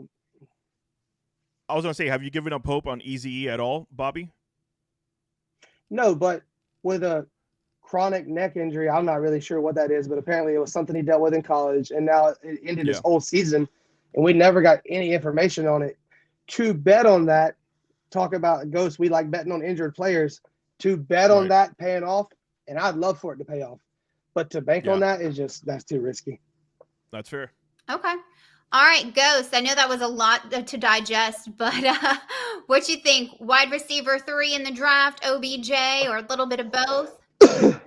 I was going to say, have you given up hope on Eazy at all, Bobby? No, but with a chronic neck injury, I'm not really sure what that is, but apparently it was something he dealt with in college, and now it ended his whole season, and we never got any information on it. To bet on that, talk about Ghost, we like betting on injured players. To bet on that paying off, and I'd love for it to pay off, but to bank on that is that's too risky. That's fair. Okay. All right, Ghost. I know that was a lot to digest, but what you think? Wide receiver 3 in the draft, OBJ, or a little bit of both?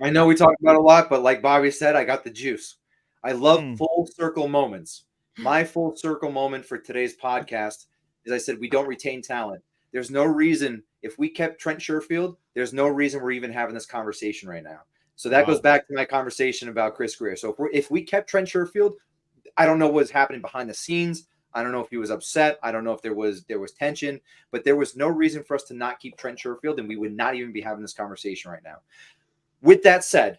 I know we talked about a lot, but like Bobby said, I got the juice. I love full circle moments. My full circle moment for today's podcast is I said we don't retain talent. There's no reason, if we kept Trent Sherfield, there's no reason we're even having this conversation right now. So that goes back to my conversation about Chris Grier. So if we kept Trent Sherfield, I don't know what's happening behind the scenes. I don't know if he was upset. I don't know if there was tension, but there was no reason for us to not keep Trent Sherfield, and we would not even be having this conversation right now. With that said,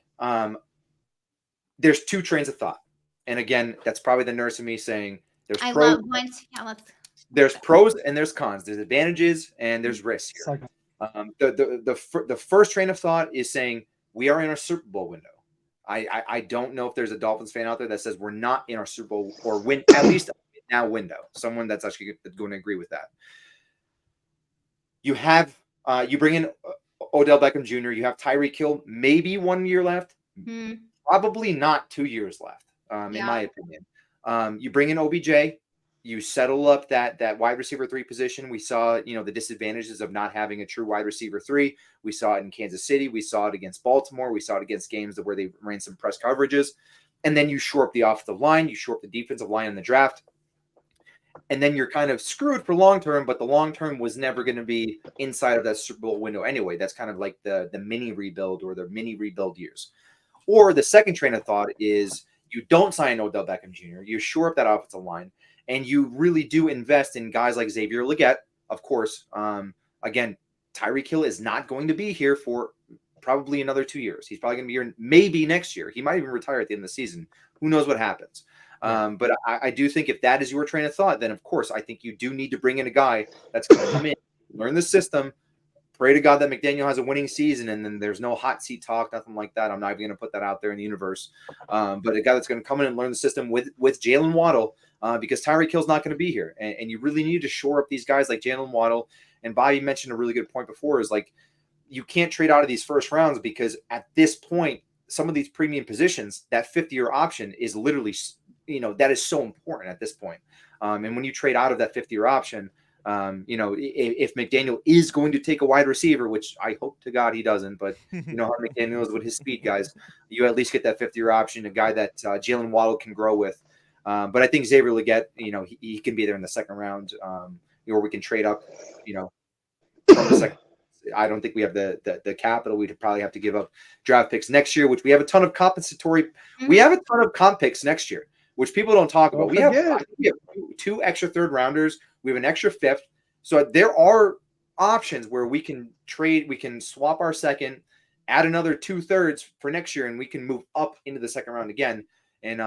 there's two trains of thought. And again, that's probably the nurse in me saying there's there's pros and there's cons. There's advantages and there's risks here. The first train of thought is saying we are in our Super Bowl window. I don't know if there's a Dolphins fan out there that says we're not in our Super Bowl or win at least now window. Someone that's actually going to agree with that. You have you bring in Odell Beckham Jr. You have Tyreek Hill, maybe 1 year left, probably not 2 years left, in my opinion. You bring in OBJ. You settle up that wide receiver 3 position. We saw, the disadvantages of not having a true wide receiver 3. We saw it in Kansas City. We saw it against Baltimore. We saw it against games where they ran some press coverages. And then you shore up the offensive line. You shore up the defensive line in the draft. And then you're kind of screwed for long term, but the long term was never going to be inside of that Super Bowl window anyway. That's kind of like the mini rebuild or the mini rebuild years. Or the second train of thought is you don't sign Odell Beckham Jr. You shore up that offensive line. And you really do invest in guys like Xavier Legette, of course. Again, Tyreek Hill is not going to be here for probably another 2 years. He's probably going to be here maybe next year. He might even retire at the end of the season. Who knows what happens? But I do think if that is your train of thought, then, of course, I think you do need to bring in a guy that's going to come in, learn the system, pray to God that McDaniel has a winning season, and then there's no hot seat talk, nothing like that. I'm not even going to put that out there in the universe. But a guy that's going to come in and learn the system with Jaylen Waddle, because Tyreek Hill's not going to be here. And you really need to shore up these guys like Jaylen Waddle. And Bobby mentioned a really good point before is like, you can't trade out of these first rounds because at this point, some of these premium positions, that 50-year option is literally, that is so important at this point. And when you trade out of that 50-year option, if McDaniel is going to take a wide receiver, which I hope to God he doesn't, but you know how McDaniel is with his speed guys, you at least get that 50-year option, a guy that Jaylen Waddle can grow with. But I think Xavier Legette, he can be there in the second round, or we can trade up, from the second. I don't think we have the capital. We'd probably have to give up draft picks next year, which we have a ton of compensatory. We have a ton of comp picks next year, which people don't talk about. We have 2 extra third rounders. We have an extra 5th. So there are options where we can trade. We can swap our second, add another 2 thirds for next year, and we can move up into the second round again and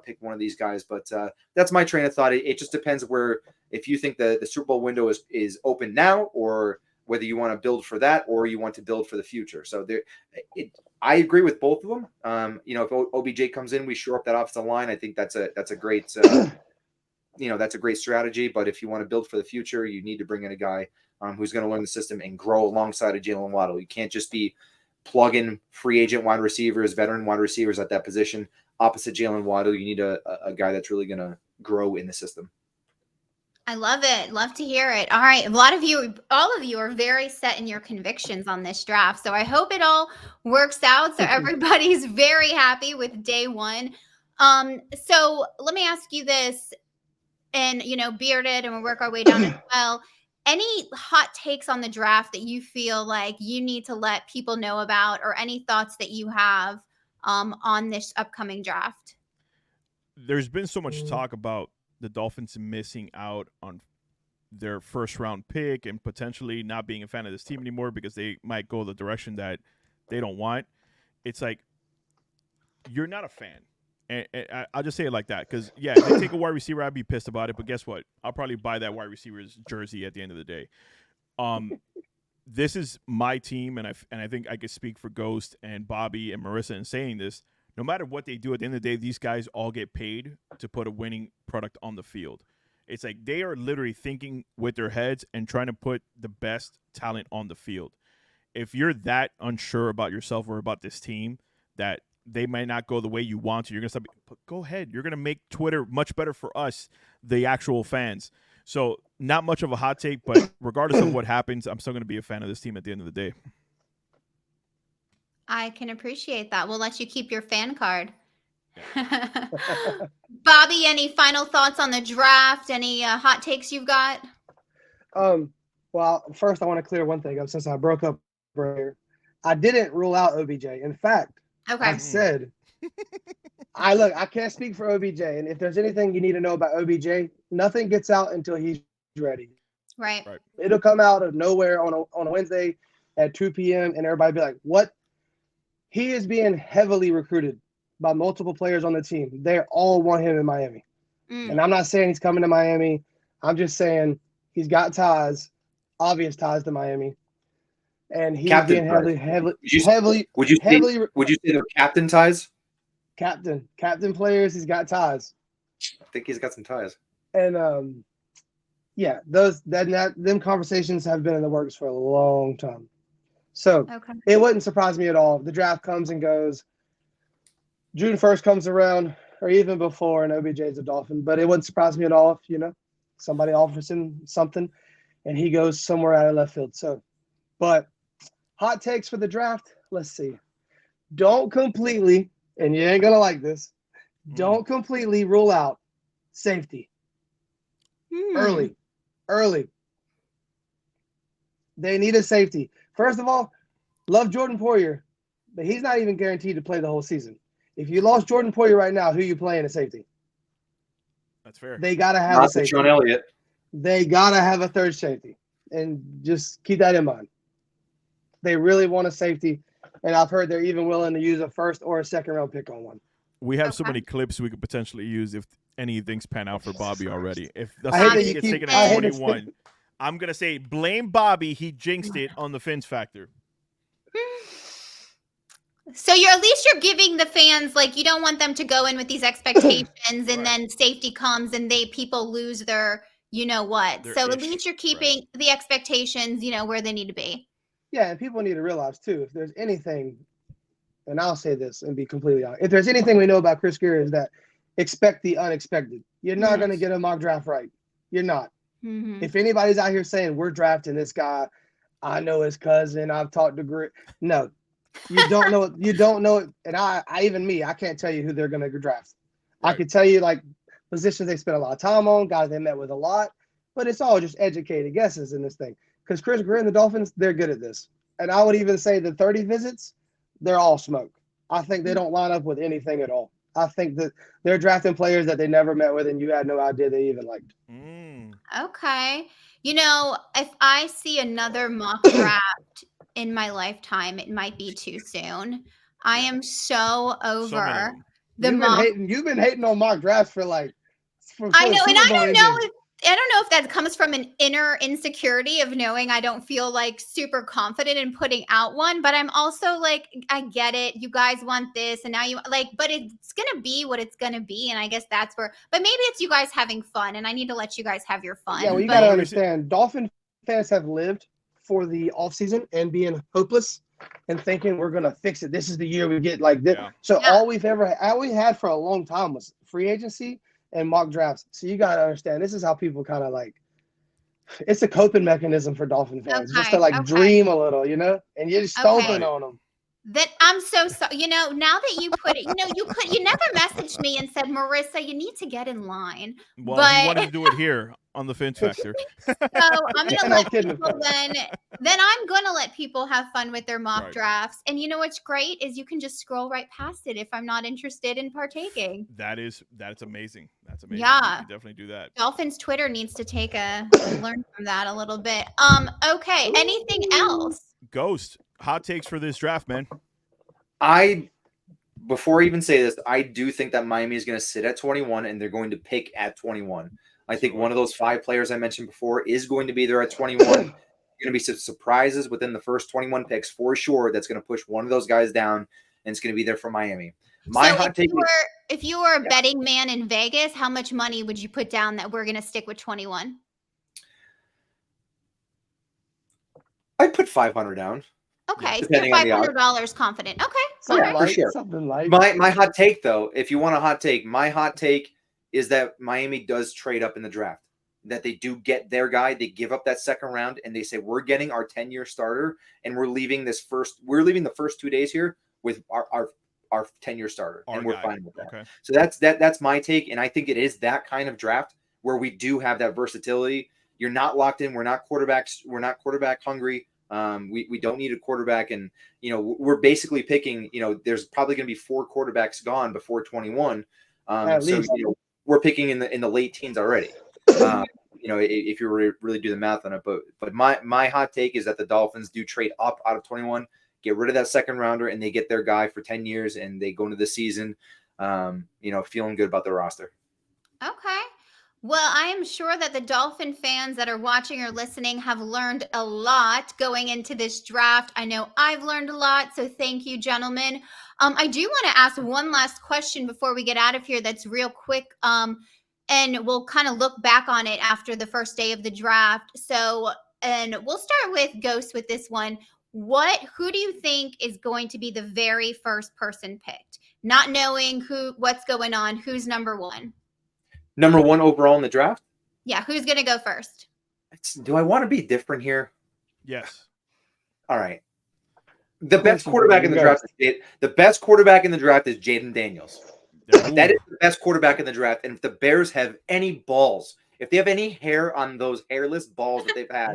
pick one of these guys. But that's my train of thought. It just depends if you think the Super Bowl window is open now, or whether you want to build for that or you want to build for the future. So I agree with both of them. If OBJ comes in, we shore up that offensive line. I think that's a great that's a great strategy. But if you want to build for the future, you need to bring in a guy who's going to learn the system and grow alongside of Jaylen Waddle. You can't just be plugging free agent wide receivers, veteran wide receivers at that position opposite Jaylen Waddle. You need a guy that's really going to grow in the system. I love it. Love to hear it. All right. All of you are very set in your convictions on this draft. So I hope it all works out. So everybody's very happy with day one. So let me ask you this, and, bearded, and we'll work our way down as well. Any hot takes on the draft that you feel like you need to let people know about, or any thoughts that you have on this upcoming draft? There's been so much talk about the Dolphins missing out on their first round pick and potentially not being a fan of this team anymore because they might go the direction that they don't want. It's like, you're not a fan. And I'll just say it like that. Because, if they take a wide receiver, I'd be pissed about it. But guess what? I'll probably buy that wide receiver's jersey at the end of the day. This is my team, and I think I could speak for Ghost and Bobby and Marissa in saying this. No matter what they do, at the end of the day, these guys all get paid to put a winning product on the field. It's like they are literally thinking with their heads and trying to put the best talent on the field. If you're that unsure about yourself or about this team that they might not go the way you want to, you're going to stop. Go ahead. You're going to make Twitter much better for us, the actual fans. So not much of a hot take, but regardless of what happens, I'm still going to be a fan of this team at the end of the day. I can appreciate that. We'll let you keep your fan card. Bobby, any final thoughts on the draft? Any hot takes you've got? Well, first I want to clear one thing up since I broke up earlier. I didn't rule out OBJ. In fact, I said I can't speak for OBJ, and if there's anything you need to know about OBJ, nothing gets out until he's ready. Right. It'll come out of nowhere on a Wednesday at 2 p.m. and everybody be like, "What?" He is being heavily recruited by multiple players on the team. They all want him in Miami, and I'm not saying he's coming to Miami. I'm just saying he's got ties, obvious ties to Miami, and he's Captain being ties. heavily. Would you say they're captain ties? Captain players. He's got ties. I think he's got some ties. And yeah, them conversations have been in the works for a long time. So It wouldn't surprise me at all. The draft comes and goes. June 1st comes around, or even before, and OBJ is a Dolphin. But it wouldn't surprise me at all if, somebody offers him something and he goes somewhere out of left field. But hot takes for the draft, let's see. Don't completely, and you ain't going to like this, don't completely rule out safety. Early. They need a safety. First of all, love Jordan Poyer, but he's not even guaranteed to play the whole season. If you lost Jordan Poyer right now, who are you playing at safety? That's fair. They got to have a safety. Sean Elliott. They got to have a third safety. And just keep that in mind. They really want a safety. And I've heard they're even willing to use a first or a second round pick on one. We have so many clips we could potentially use if any things pan out for Bobby already. If the I hate that safety you gets keep- taken I at hate it. 21, I'm going to say blame Bobby. He jinxed it on the Phins factor. So at least you're giving the fans, like, you don't want them to go in with these expectations and then safety comes and people lose their what. Their So at ish, least you're keeping the expectations, where they need to be. Yeah, and people need to realize too, if there's anything, and I'll say this and be completely honest, if there's anything we know about Chris Grier is that expect the unexpected. You're not going to get a mock draft right. You're not. If anybody's out here saying we're drafting this guy, I know his cousin, I've talked to Grier. No, you don't know it. You don't know it. And I can't tell you who they're going to draft. Right. I could tell you like positions they spent a lot of time on, guys they met with a lot, but it's all just educated guesses in this thing. Because Chris Grier and the Dolphins, they're good at this. And I would even say the 30 visits, they're all smoke. I think they don't line up with anything at all. I think that they're drafting players that they never met with and you had no idea they even liked. Okay. If I see another mock draft in my lifetime, it might be too soon. I am so over You've been hating on mock drafts for like. I know, and I don't know if that comes from an inner insecurity of knowing I don't feel like super confident in putting out one, but I'm also like, I get it. You guys want this, and now but it's going to be what it's going to be. And I guess that's but maybe it's you guys having fun, and I need to let you guys have your fun. Yeah, well, you got to understand, Dolphin fans have lived for the offseason and being hopeless and thinking we're going to fix it. This is the year we get like this. Yeah. So all we had for a long time was free agency and mock drafts. So you got to understand, this is how people kind of like, it's a coping mechanism for Dolphin fans, just to dream a little, and you're just stomping on them. That I'm so sorry. Now that you put it, you never messaged me and said, Marissa, you need to get in line. Well, you wanted to do it here on the Phins factor. So I'm going to let people then I'm going to let people have fun with their mock drafts. And what's great is you can just scroll right past it if I'm not interested in partaking. That's amazing. That's amazing. Yeah. You definitely do that. Dolphins Twitter needs to learn from that a little bit. Okay. Anything else? Ghost, hot takes for this draft, man. Before I even say this, I do think that Miami is going to sit at 21 and they're going to pick at 21. I think one of those 5 players I mentioned before is going to be there at 21. Going to be some surprises within the first 21 picks for sure. That's going to push one of those guys down, and it's going to be there for Miami. If you were a betting man in Vegas, how much money would you put down that we're going to stick with 21? I'd put 500 down. Okay, so you're $500 confident. Okay, for sure. Something like my hot take, though, if you want a hot take, my hot take is that Miami does trade up in the draft. That they do get their guy, they give up that second round, and they say we're getting our 10-year starter, and we're leaving the first 2 days here with our 10-year starter, and we're fine with that. Okay. So that's my take, and I think it is that kind of draft where we do have that versatility. You're not locked in. We're not quarterback hungry. We don't need a quarterback, and we're basically picking. There's probably going to be 4 quarterbacks gone before 21. At So least. we're picking in the late teens already. If you really do the math on it, but my hot take is that the Dolphins do trade up out of 21, get rid of that second rounder, and they get their guy for 10 years, and they go into the season, feeling good about their roster. Okay. Well, I am sure that the Dolphin fans that are watching or listening have learned a lot going into this draft. I know I've learned a lot, so thank you, gentlemen. I do want to ask one last question before we get out of here that's real quick, and we'll kind of look back on it after the first day of the draft. So, and we'll start with Ghost with this one. Who do you think is going to be the very first person picked? Not knowing what's going on, who's number 1? Number 1 overall in the draft? Yeah, who's going to go first? Do I want to be different here? Yes. All right. The best quarterback in the draft is Jaylen Daniels. That is the best quarterback in the draft. And if the Bears have any balls, if they have any hair on those hairless balls that they've had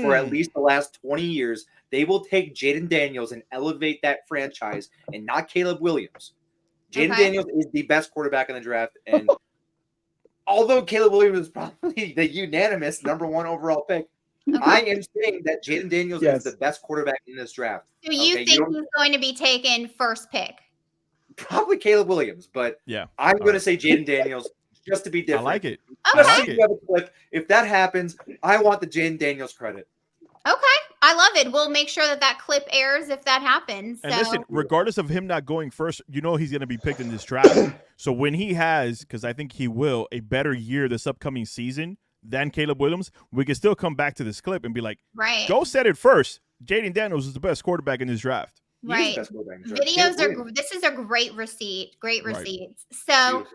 for at least the last 20 years, they will take Jaylen Daniels and elevate that franchise, and not Caleb Williams. Jaylen Daniels is the best quarterback in the draft. And although Caleb Williams is probably the unanimous number 1 overall pick, I am saying that Jaylen Daniels is the best quarterback in this draft. So you think he's going to be taken first pick? Probably Caleb Williams, but I'm going to say Jaylen Daniels just to be different. I like it. Okay. If that happens, I want the Jaylen Daniels credit. Okay. I love it. We'll make sure that clip airs if that happens. And listen, regardless of him not going first, he's going to be picked in this draft. So when he has, because I think he will, a better year this upcoming season than Caleb Williams, we can still come back to this clip and be like, go set it first. Jaylen Daniels is the best quarterback in this draft. Right. This is a great receipt. Great receipts. So,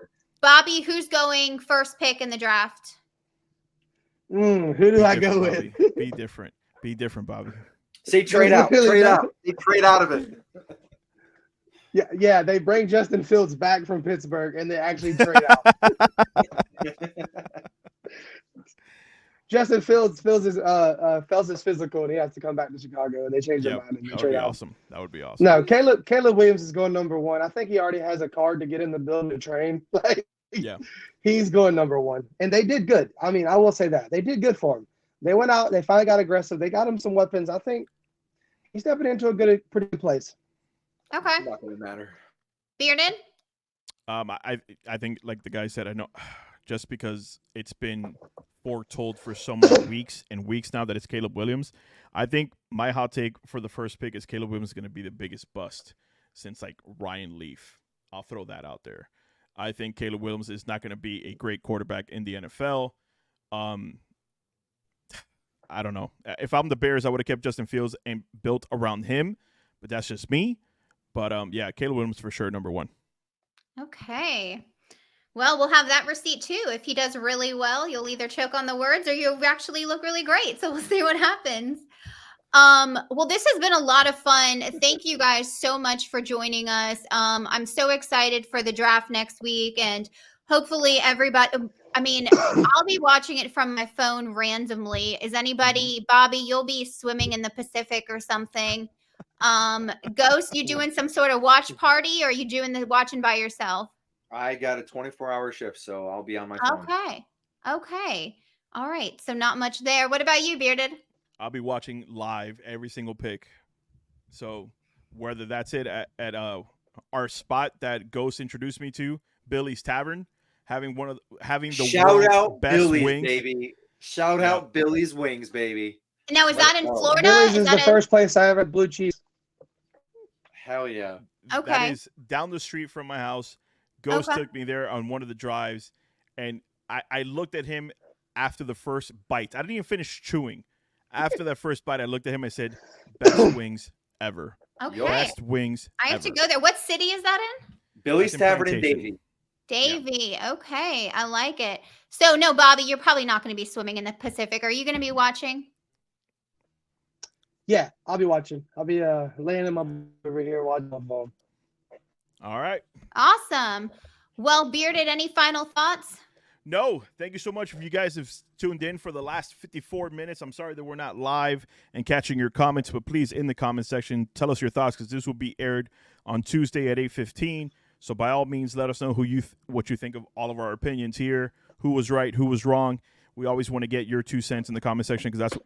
Bobby, who's going first pick in the draft? Who do I go with? Be different. Be different, Bobby. Say trade out. Trade out. They trade out of it. Yeah. They bring Justin Fields back from Pittsburgh, and they actually trade out. Justin Fields is physical, and he has to come back to Chicago, and they change their mind. And they trade out. Awesome. That would be awesome. No, Caleb Williams is going number 1. I think he already has a card to get in the building to train. He's going number 1, and they did good. I mean, I will say that they did good for him. They went out. They finally got aggressive. They got him some weapons. I think he's stepping into a pretty good place. Okay. Not going to matter. Bearded? I think, like the guy said, I know just because it's been foretold for so many weeks and weeks now that it's Caleb Williams, I think my hot take for the first pick is Caleb Williams is going to be the biggest bust since Ryan Leaf. I'll throw that out there. I think Caleb Williams is not going to be a great quarterback in the NFL. I don't know. If I'm the Bears, I would have kept Justin Fields and built around him, but that's just me. But Caleb Williams for sure, number 1. Okay. Well, we'll have that receipt too. If he does really well, you'll either choke on the words or you'll actually look really great. So we'll see what happens. Well, this has been a lot of fun. Thank you guys so much for joining us. I'm so excited for the draft next week, and hopefully everybody, I'll be watching it from my phone randomly. Is anybody, Bobby, you'll be swimming in the Pacific or something. Ghost, you doing some sort of watch party, or are you doing the watching by yourself? I got a 24-hour shift, so I'll be on my phone. Okay. All right. So not much there. What about you, Bearded? I'll be watching live every single pick. So whether that's it at our spot that Ghost introduced me to, Billy's Tavern, having the shout out best Billy's wings. Baby. Shout out Billy's Wings, baby. Now, is that in Florida? Billy's is the first place I ever had blue cheese. Hell yeah. Okay. That is down the street from my house. Ghost took me there on one of the drives, and I looked at him after the first bite. I didn't even finish chewing. After that first bite, I looked at him and said, best wings ever. Okay. Best wings I have to go there. What city is that in? Billy's Tavern in Davie. Davie. Yeah. Okay. I like it. So, no, Bobby, you're probably not going to be swimming in the Pacific. Are you going to be watching? Yeah, I'll be watching. I'll be laying in my over here watching my phone. All right. Awesome. Well, Bearded, any final thoughts? No, thank you so much. If you guys have tuned in for the last 54 minutes, I'm sorry that we're not live and catching your comments, but please, in the comment section, tell us your thoughts because this will be aired on Tuesday at 8:15. So by all means, let us know what you think of all of our opinions here, who was right, who was wrong. We always want to get your 2 cents in the comment section because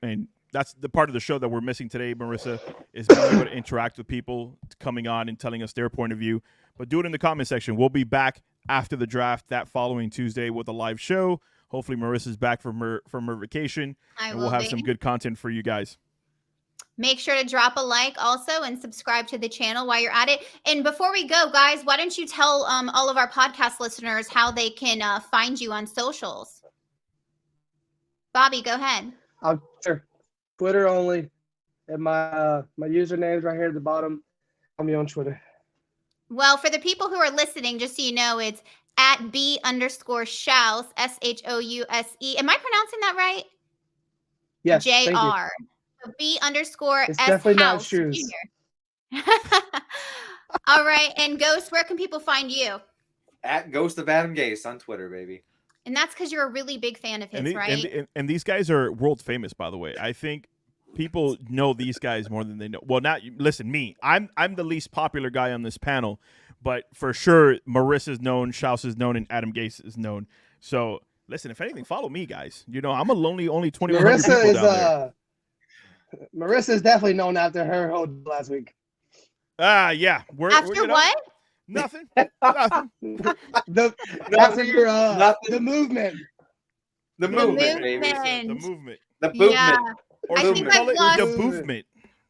that's the part of the show that we're missing today, Marissa, is being able to interact with people coming on and telling us their point of view. But do it in the comment section. We'll be back after the draft that following Tuesday with a live show. Hopefully Marissa's back from her vacation, and we'll have some good content for you guys. Make sure to drop a like also and subscribe to the channel while you're at it. And before we go, guys, why don't you tell all of our podcast listeners how they can find you on socials? Bobby, go ahead. Sure. Twitter only. And my username's right here at the bottom. I'm on Twitter. Well, for the people who are listening, just so you know, it's at @B_Shouse, SHOUSE. Am I pronouncing that right? Yes. JR. So _S. It's definitely not House shoes. Jr. All right. And Ghost, where can people find you? At Ghost of Adam Gase on Twitter, baby. And that's because you're a really big fan of his, right? And these guys are world famous, by the way. I think people know these guys more than they know. Well, listen, me. I'm the least popular guy on this panel, but for sure, Marissa's known, Shouse is known, and Adam Gase is known. So, listen, if anything, follow me, guys. You know, I'm a lonely, only 2,100 people down there. Marissa is definitely known after her whole last week. Yeah. After what? Nothing. Nothing. The movement. The movement, baby. The movement. The movement. Yeah. Or I think call I've it lost the movement.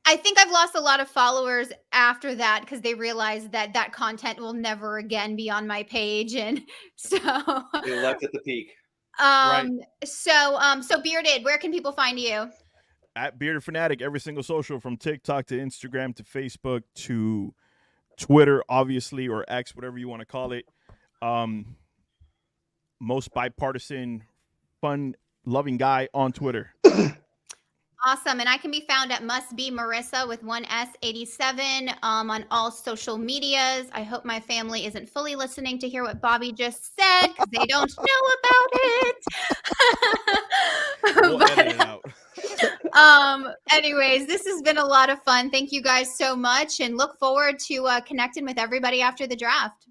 I think I've lost a lot of followers after that because they realized that content will never again be on my page, and so You left at the peak. Right. So Bearded, where can people find you? At Bearded Fanatic, every single social from TikTok to Instagram to Facebook to Twitter, obviously, or X, whatever you want to call it. Most bipartisan, fun-loving guy on Twitter. Awesome. And I can be found at Must Be Marissa with 1S87 on all social medias. I hope my family isn't fully listening to hear what Bobby just said because they don't know about it. We'll edit it out. Anyways, this has been a lot of fun. Thank you guys so much and look forward to connecting with everybody after the draft.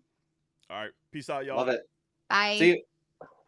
All right. Peace out, y'all. Love it. Bye. See you.